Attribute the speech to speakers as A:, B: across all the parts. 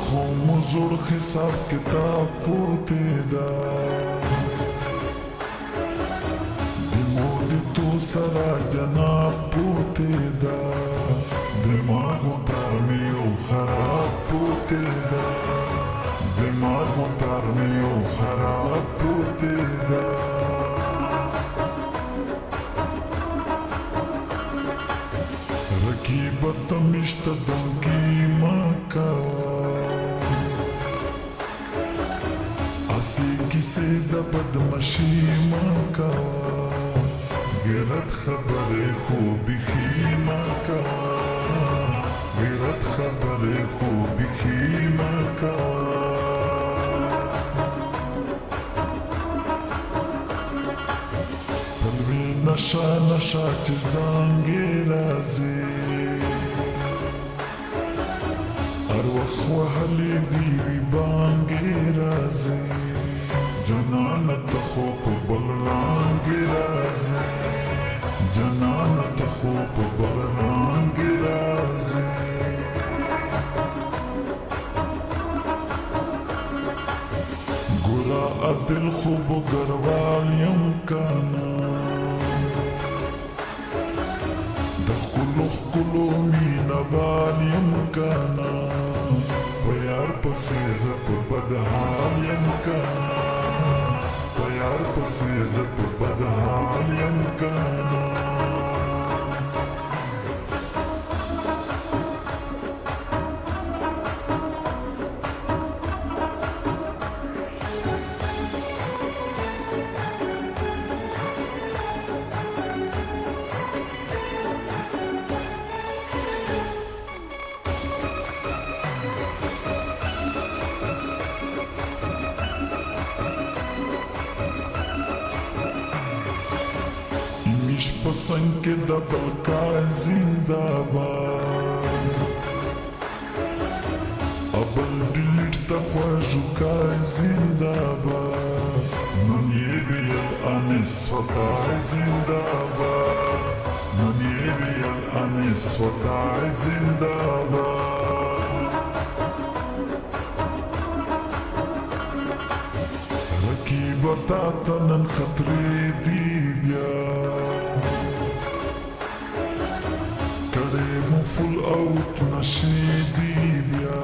A: خو مزور حساب کتاب پوتے دا دمود تو سرا جناب پوتے دا دماغو تارمیو خراب پوتے دا دماغو تارمیو خراب پوتے دا رکیبت مشت دنکی مکاوا اسی کسی دا بدمشی مکاوا غیرت خبر خوبی خی مکاوا غیرت خبر خوبی خی مکاوا پلوی نشا نشا چه زانگی رازی اروخ وحلی دیوی بانگی رازی جنانت خوب بلرانگی رازی جنانت خوب بلرانگی رازی گورا عدل خوب گروال یم کانا دخلو خلو مین بال یم کانا پیار پسیزت بدحال یم کانا پیار پسیزت بدحال یم کانا میش پسند که دبل کا زندہ باد ابل ڈیلیٹ تخواجو کا زندہ باد من یہ بیل انس وطا زندہ باد من یہ بیل انس وطا زندہ باد رکیبتا تنن خطری دی بیا فل اوت نشیدی بیا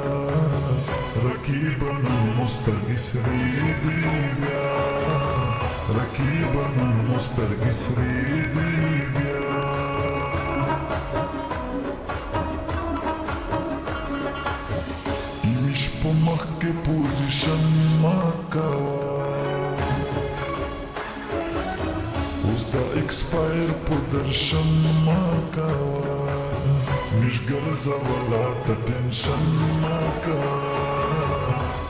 A: رکیبنا مسترگس ریدی بیا رکیبنا مسترگس ریدی بیا ایمیش پا مخ کے پوزیشن ما کوا اوز دا ایکسپایر پا درشن ما کوا مش گرزا ولا تنشن ماکا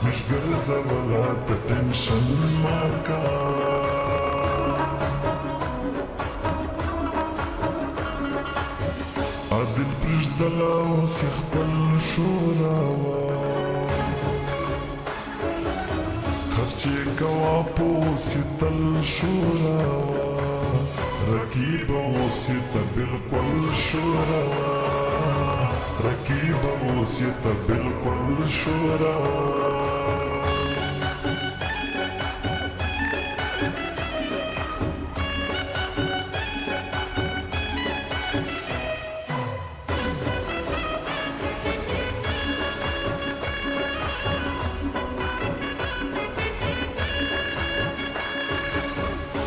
A: مش گرزا ولا تنشن ماکا عدل پرجدلا وسی خپل شوراوا خرچی کوا پوسی تل شوراوا رکیبا وسیتا بالکل شوراوا رکیبا وسیتا بالکل شوراوا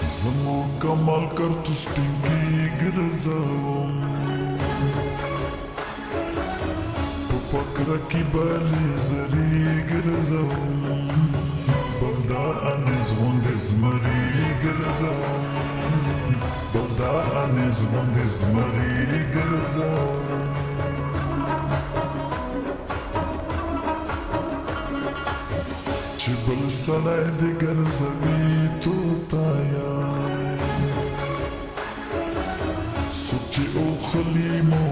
A: زمو کمال کرتو سپینگی گرزاوم پاک رکیبالی زری گرزاوم بلدا انیز غندز مری گرزاوم بلدا انیز غندز مری گرزاوم چه بل سلای دی گرزاوی تو تایا سوچی او خلیمو